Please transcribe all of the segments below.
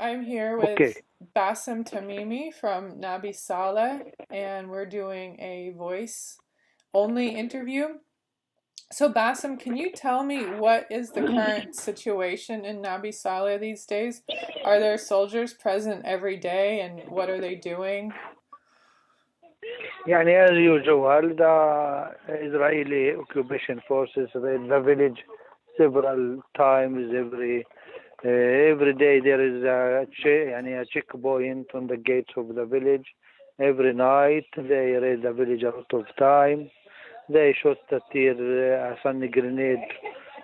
I'm here Okay. with Bassem Tamimi from Nabi Saleh, and we're doing a voice only interview. So, Bassem, can you tell me what is the current situation in Nabi Saleh these days? Are there soldiers present every day, and what are they doing? يعني as usual, the Israeli occupation forces raid the village several times every day. There is يعني a checkpoint on the gates of the village. Every night they raid the village a lot of time. They shot a tear, a sunny grenade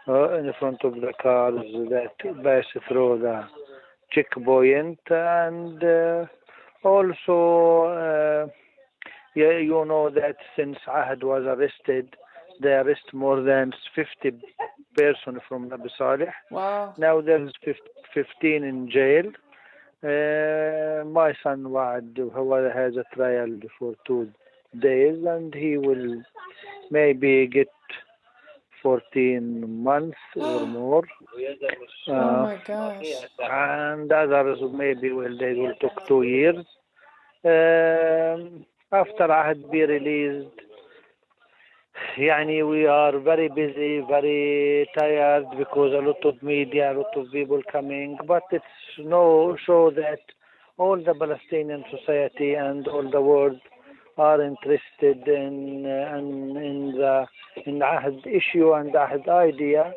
in front of the cars that pass through the checkpoint, and also. Yeah, you know that since Ahad was arrested, they arrest more than 50 persons from Nabi Saleh. Wow. Now there's 15 in jail. My son Waad who has a trial for 2 days, and he will maybe get 14 months or more. Oh Uh, my gosh. and others maybe they will take 2 years. After Ahad be released, we are very busy, very tired because a lot of media, a lot of people coming, but it's no show that all the Palestinian society and all the world are interested in the Ahad issue and Ahad idea,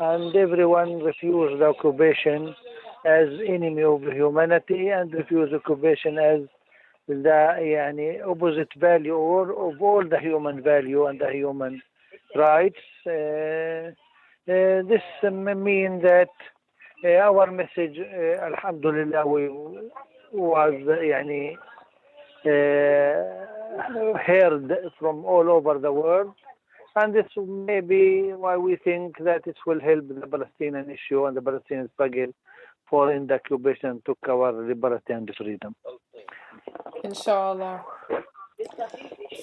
and everyone refused the occupation as enemy of humanity and refused occupation as the opposite value or of all the human value and the human rights. This mean that our message, Alhamdulillah, we was heard from all over the world, and this may be why we think that it will help the Palestinian issue and the Palestinian struggle for in the occupation to our liberty and freedom. Inshallah.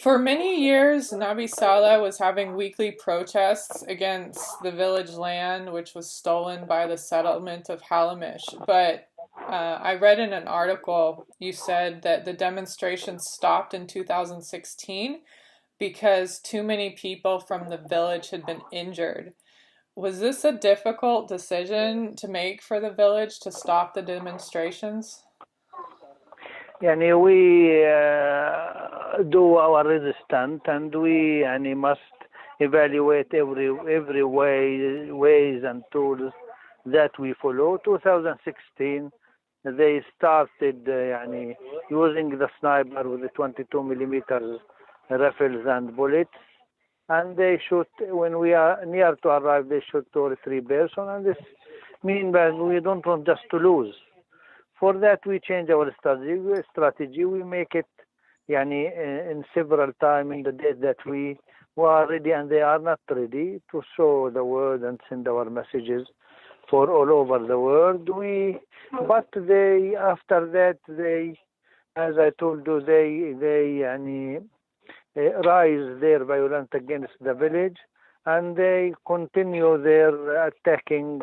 For many years, Nabi Saleh was having weekly protests against the village land, which was stolen by the settlement of Halamish. But I read in an article you said that the demonstrations stopped in 2016 because too many people from the village had been injured. Was this a difficult decision to make for the village to stop the demonstrations? We do our resistance, and we must evaluate every ways and tools that we follow. 2016, they started using the sniper with the 22 millimeters rifles and bullets, and they shoot when we are near to arrive. They shoot 2 or 3 persons, and this means that we don't want just to lose. For that, we change our strategy. We make it in several times in the days that we were ready and they are not ready to show the world and send our messages for all over the world. But they, after that, they, as I told you, they rise their violence against the village, and they continue their attacking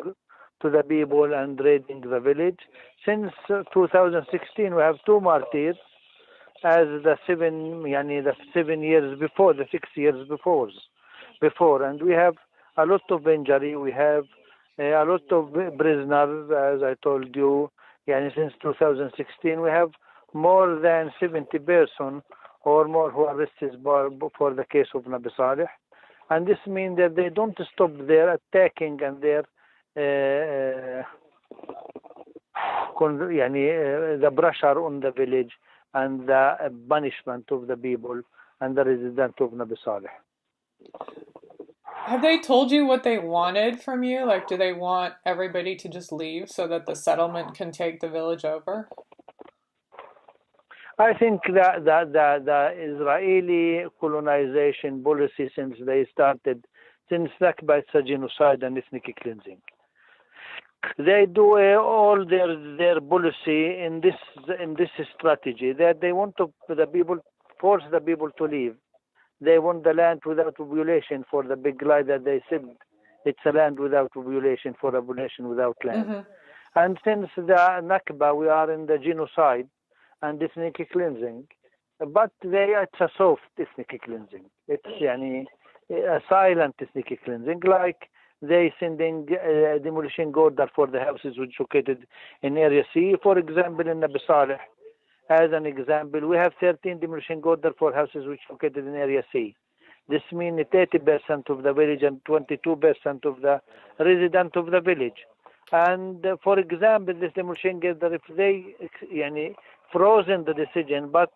to the people and raiding the village. Since 2016, we have two martyrs as the 7 years before, the 6 years before, and we have a lot of injury. We have a lot of prisoners, as I told you. Since 2016, we have more than 70 persons or more who are arrested for the case of Nabi Saleh, and this means that they don't stop their attacking and their uh, the pressure on the village and the punishment of the people and the resident of Nabi Saleh. Have they told you what they wanted from you? Like, do they want everybody to just leave so that the settlement can take the village over? I think that the Israeli colonization policy since they started, since Nakba, it's a genocide and ethnic cleansing. They do all their policy in this strategy that they want to the people force the people to leave. They want the land without population for the big lie that they said it's a land without population for a population without land. Mm-hmm. And since the Nakba, we are in the genocide and ethnic cleansing, but it's a soft ethnic cleansing. It's yani, a silent ethnic cleansing, like they sending demolition order for the houses which located in Area C. For example, in Nabi Saleh, as an example, we have 13 demolition order for houses which located in Area C. This means 80% of the village and 22% of the resident of the village. And for example, this demolition order, if they yani, frozen the decision, but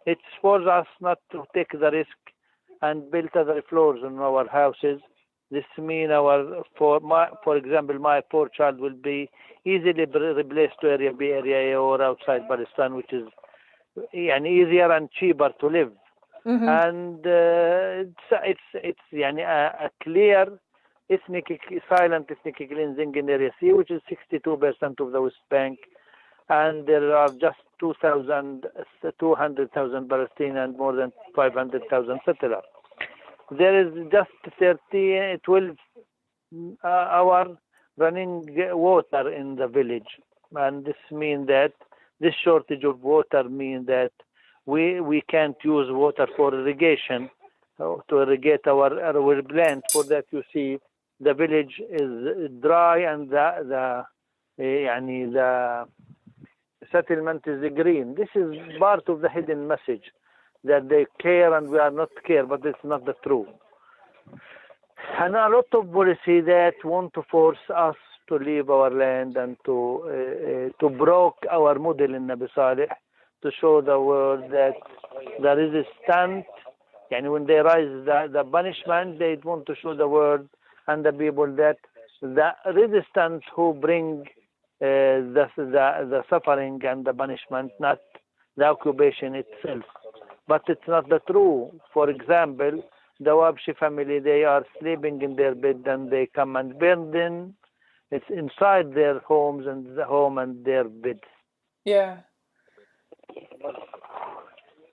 it's forced us not to take the risk and build other floors in our houses. This means for example, my poor child will be easily replaced to Area B, Area A, or outside Palestine, which is easier and cheaper to live. Mm-hmm. And it's يعني a clear silent ethnic cleansing in Area C, which is 62% of the West Bank, and there are just 200,000 Palestinians and more than 500,000 settlers. There is just 12 hour running water in the village, and this means that this shortage of water means that we can't use water for irrigation to irrigate our plant. For that, you see, the village is dry and the settlement is green. This is part of the hidden message that they care and we are not care, but it's not the truth. And a lot of policy that want to force us to leave our land and to broke our model in Nabi Saleh, to show the world that the resistant, and when they rise the punishment, they want to show the world and the people that the resistance who bring the suffering and the punishment, not the occupation itself. But it's not the true. For example, the Wabshi family, they are sleeping in their bed and they come and burn them. It's inside their homes and the home and their beds. Yeah.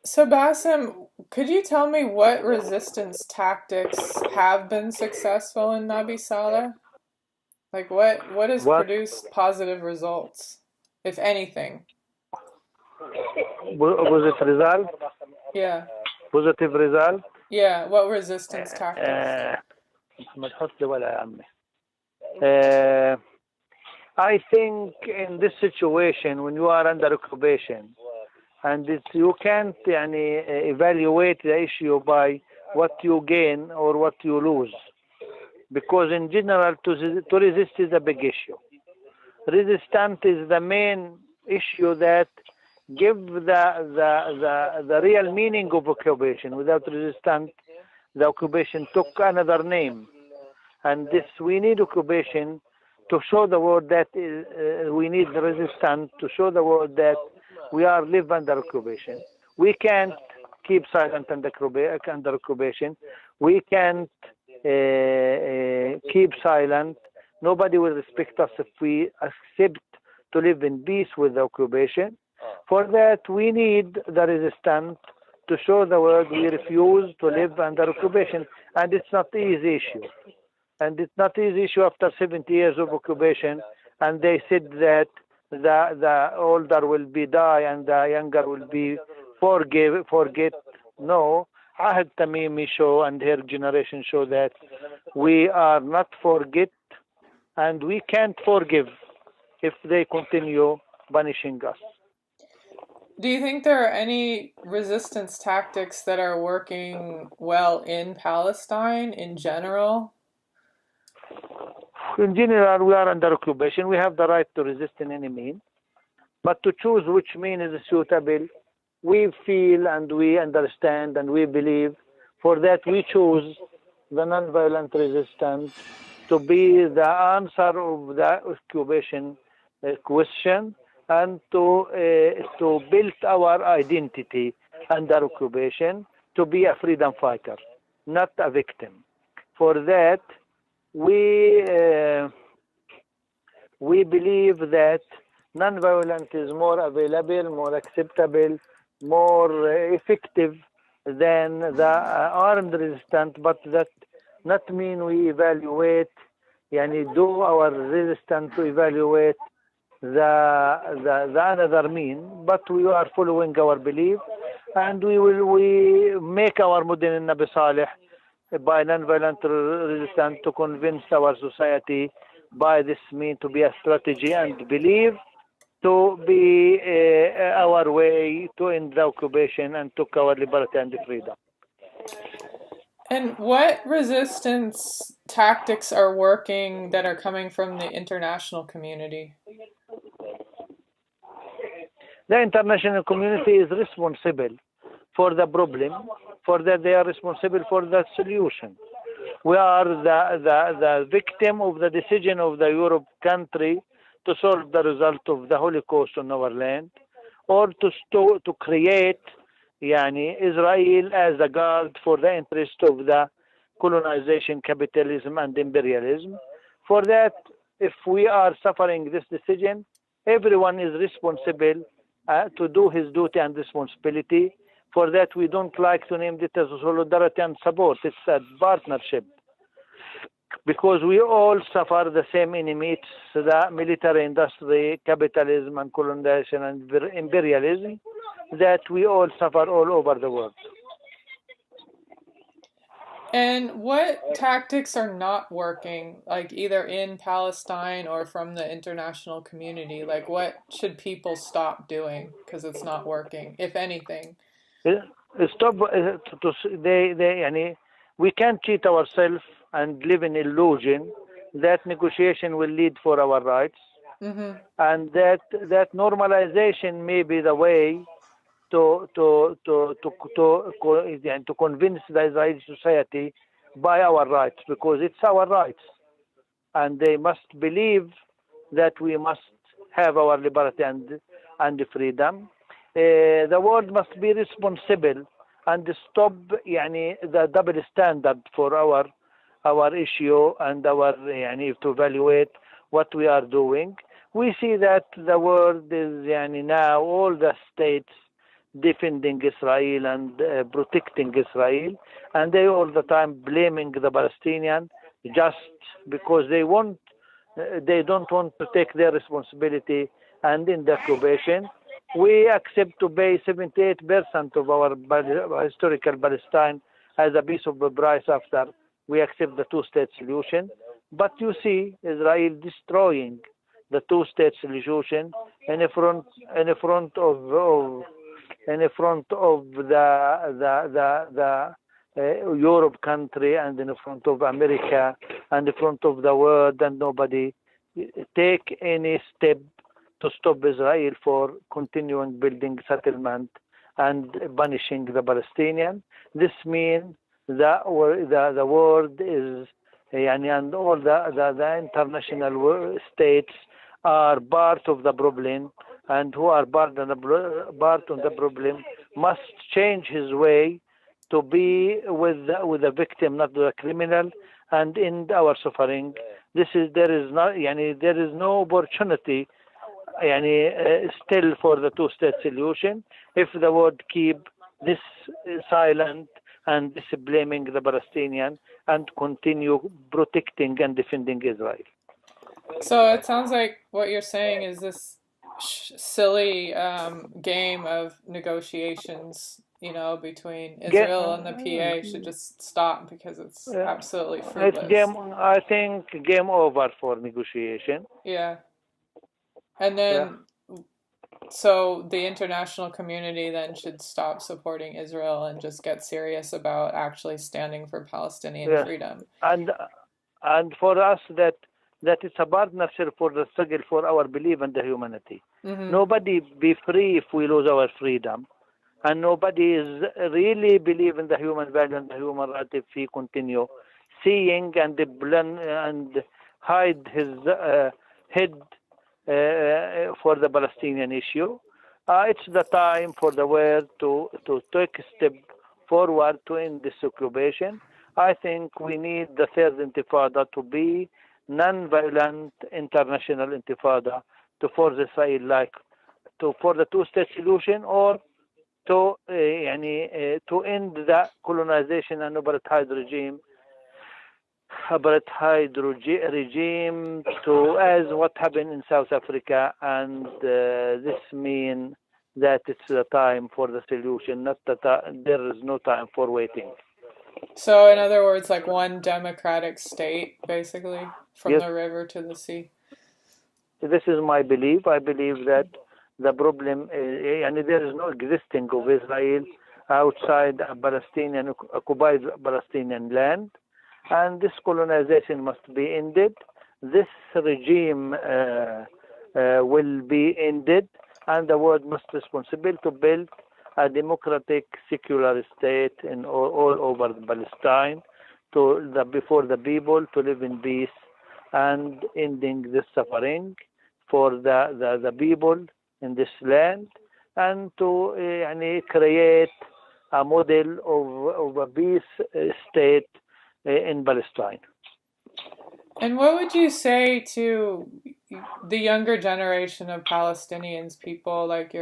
So Bassem, could you tell me what resistance tactics have been successful in Nabi Saleh? Like what has What produced positive results, if anything? was it result? Yeah. Positive result? Yeah, what resistance tactics? محمد حسني ولا يا عمي. I think in this situation, when you are under occupation, and you can't evaluate the issue by what you gain or what you lose, because in general, to resist is a big issue. Resistance is the main issue that give the real meaning of occupation. Without resistance, the occupation took another name, and we need occupation to show the world that we need the resistance to show the world that we are live under occupation. We can't keep silent under occupation. We can't keep silent. Nobody will respect us if we accept to live in peace with the occupation. For that, we need the resistance to show the world we refuse to live under occupation. And it's not an easy issue. And it's not an easy issue after 70 years of occupation. And they said that the older will be die and the younger will be forget. No, Ahad Tamimi show and her generation show that we are not forget and we can't forgive if they continue punishing us. Do you think there are any resistance tactics that are working well in Palestine in general? In general, we are under occupation. We have the right to resist in any means. But to choose which mean is suitable, we feel and we understand and we believe. For that, we choose the non-violent resistance to be the answer of the occupation question and to build our identity under occupation, to be a freedom fighter, not a victim. For that, we believe that non-violent is more available, more acceptable, more effective than the armed resistance, but that not mean we evaluate, do our resistance to evaluate the another mean, but we are following our belief, and we make our Mudin in Nabi Saleh by non-violent resistance to convince our society by this mean to be a strategy and believe to be our way to end the occupation and to our liberty and freedom. And what resistance tactics are working that are coming from the international community? The international community is responsible for the problem, for that they are responsible for the solution. We are the victim of the decision of the Europe country to solve the result of the Holocaust on our land, or to create Israel as a guard for the interest of the colonization, capitalism, and imperialism. For that, if we are suffering this decision, everyone is responsible to do his duty and responsibility. For that, we don't like to name it as solidarity and support. It's a partnership, because we all suffer the same enemies: the military industry, capitalism, and colonization and imperialism, that we all suffer all over the world. And what tactics are not working, like either in Palestine or from the international community? Like, what should people stop doing because it's not working, if anything? Stop. We can't cheat ourselves and live in illusion that negotiation will lead for our rights, and that normalization may be the way to convince the Israeli society by our rights, because it's our rights, and they must believe that we must have our liberty and freedom. The world must be responsible and stop the double standard for our issue and our to evaluate what we are doing. We see that the world is now all the states defending Israel and protecting Israel, and they all the time blaming the Palestinian just because they don't want to take their responsibility and in the occupation. We accept to pay 78% of our historical Palestine as a piece of the price after we accept the two-state solution. But you see Israel destroying the two-state solution in front of the Europe country, and in front of America, and in front of the world, and nobody take any step to stop Israel for continuing building settlement and punishing the Palestinian. This means the world is and all the international states are part of the problem, and who are part of the problem must change his way to be with the victim, not the criminal, and end our suffering. There is no opportunity still for the two-state solution if the world keep this silent and this blaming the Palestinian and continue protecting and defending Israel. So it sounds like what you're saying is this silly game of negotiations, between Israel and the PA should just stop because it's absolutely fruitless. I think game over for negotiation. Yeah. And then, so the international community then should stop supporting Israel and just get serious about actually standing for Palestinian freedom. And for us that it's a partnership for the struggle for our belief in the humanity. Nobody be free if we lose our freedom, and nobody is really believe in the human value and the human right if he continue seeing and blend and hide his head for the Palestinian issue. It's the time for the world to take a step forward to end this occupation. I think we need the third intifada to be non-violent international intifada to force Israel for the two-state solution, or to end the colonization and apartheid regime apartheid regime to as what happened in South Africa, and this mean that it's the time for the solution, not there is no time for waiting. So, in other words, like one democratic state, basically, from Yes, the river to the sea. this is my belief. I believe that the problem, and there is no existing of Israel outside a Palestinian occupied Palestinian land, and this colonization must be ended. This regime will be ended, and the world must be responsible to build a democratic, secular state in all over Palestine, before the people to live in peace and ending this suffering for the people in this land, and to create a model of a peace state in Palestine. And what would you say to the younger generation of Palestinians, people like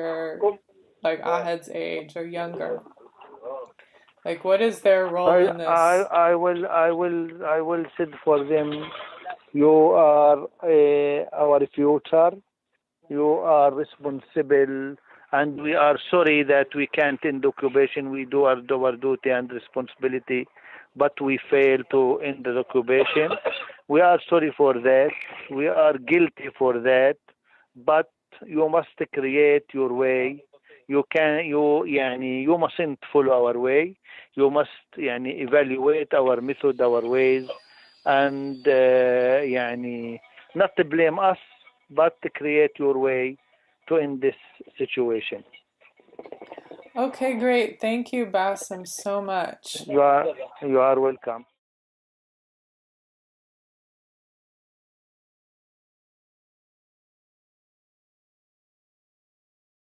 like Ahed's age or younger? Like, what is their role in this? I will say for them, you are our future. You are responsible, and we are sorry that we can't end occupation. We do our duty and responsibility, but we fail to end the occupation. We are sorry for that. We are guilty for that, but you must create your way. You mustn't follow our way. You must evaluate our method, our ways, and not to blame us, but to create your way to end this situation. Okay, great. Thank you, Bassem, so much. You are you are welcome.